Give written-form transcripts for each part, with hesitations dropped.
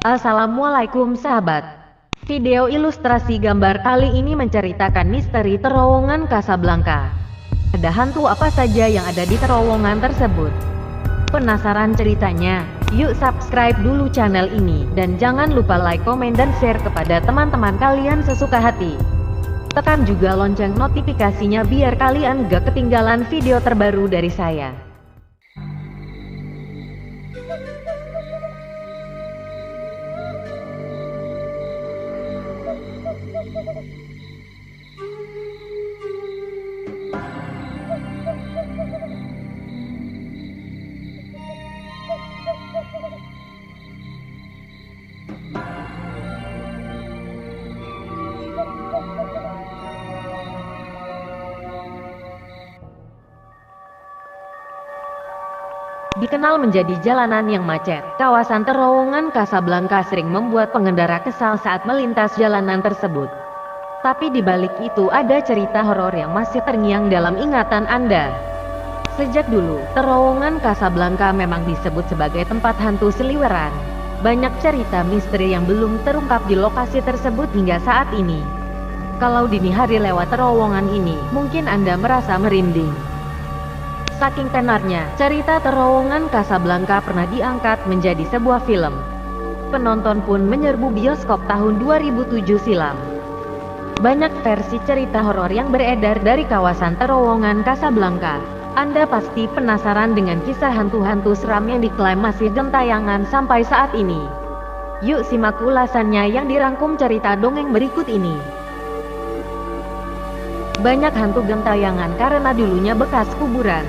Assalamualaikum sahabat. Video ilustrasi gambar kali ini menceritakan misteri terowongan Casablanca. Ada hantu apa saja yang ada di terowongan tersebut? Penasaran ceritanya? Yuk subscribe dulu channel ini, dan jangan lupa like, komen, dan share kepada teman-teman kalian sesuka hati. Tekan juga lonceng notifikasinya biar kalian gak ketinggalan video terbaru dari saya. Dikenal menjadi jalanan yang macet, kawasan terowongan Casablanca sering membuat pengendara kesal saat melintas jalanan tersebut. Tapi di balik itu ada cerita horor yang masih terngiang dalam ingatan Anda. Sejak dulu, terowongan Casablanca memang disebut sebagai tempat hantu seliweran. Banyak cerita misteri yang belum terungkap di lokasi tersebut hingga saat ini. Kalau dini hari lewat terowongan ini, mungkin Anda merasa merinding. Saking tenarnya, cerita terowongan Casablanca pernah diangkat menjadi sebuah film. Penonton pun menyerbu bioskop tahun 2007 silam. Banyak versi cerita horor yang beredar dari kawasan terowongan Casablanca. Anda pasti penasaran dengan kisah hantu-hantu seram yang diklaim masih gentayangan sampai saat ini. Yuk simak ulasannya yang dirangkum cerita dongeng berikut ini. Banyak hantu gentayangan karena dulunya bekas kuburan.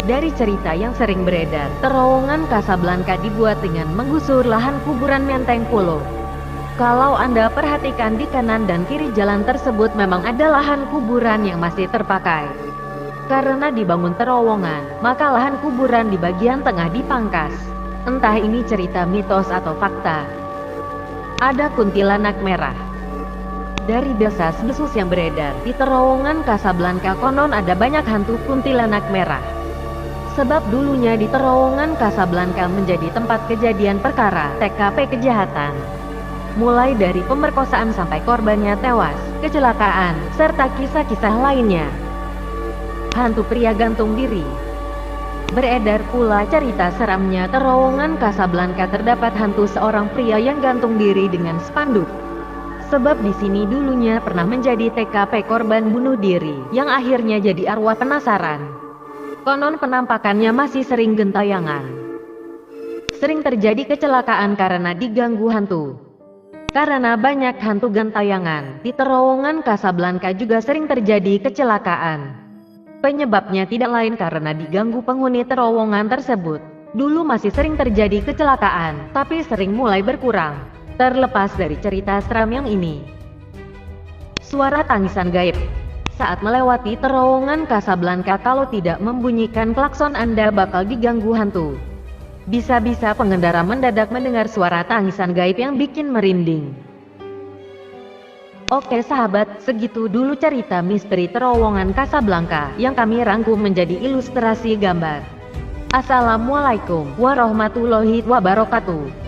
Dari cerita yang sering beredar, terowongan Casablanca dibuat dengan menggusur lahan kuburan Menteng Pulo. Kalau Anda perhatikan di kanan dan kiri jalan tersebut memang ada lahan kuburan yang masih terpakai. Karena dibangun terowongan, maka lahan kuburan di bagian tengah dipangkas. Entah ini cerita mitos atau fakta. Ada kuntilanak merah. Dari desas-desus yang beredar, di terowongan Casablanca konon ada banyak hantu kuntilanak merah. Sebab dulunya di terowongan Casablanca menjadi tempat kejadian perkara TKP kejahatan. Mulai dari pemerkosaan sampai korbannya tewas, kecelakaan, serta kisah-kisah lainnya. Hantu pria gantung diri. Beredar pula cerita seramnya terowongan Casablanca terdapat hantu seorang pria yang gantung diri dengan spanduk. Sebab di sini dulunya pernah menjadi TKP korban bunuh diri, yang akhirnya jadi arwah penasaran. Konon penampakannya masih sering gentayangan. Sering terjadi kecelakaan karena diganggu hantu. Karena banyak hantu gentayangan, di terowongan Casablanca juga sering terjadi kecelakaan. Penyebabnya tidak lain karena diganggu penghuni terowongan tersebut. Dulu masih sering terjadi kecelakaan, tapi sering mulai berkurang. Terlepas dari cerita seram yang ini. Suara tangisan gaib. Saat melewati terowongan Casablanca, kalau tidak membunyikan klakson Anda bakal diganggu hantu. Bisa-bisa pengendara mendadak mendengar suara tangisan gaib yang bikin merinding. Oke sahabat, segitu dulu cerita misteri terowongan Casablanca yang kami rangkum menjadi ilustrasi gambar. Assalamualaikum warahmatullahi wabarakatuh.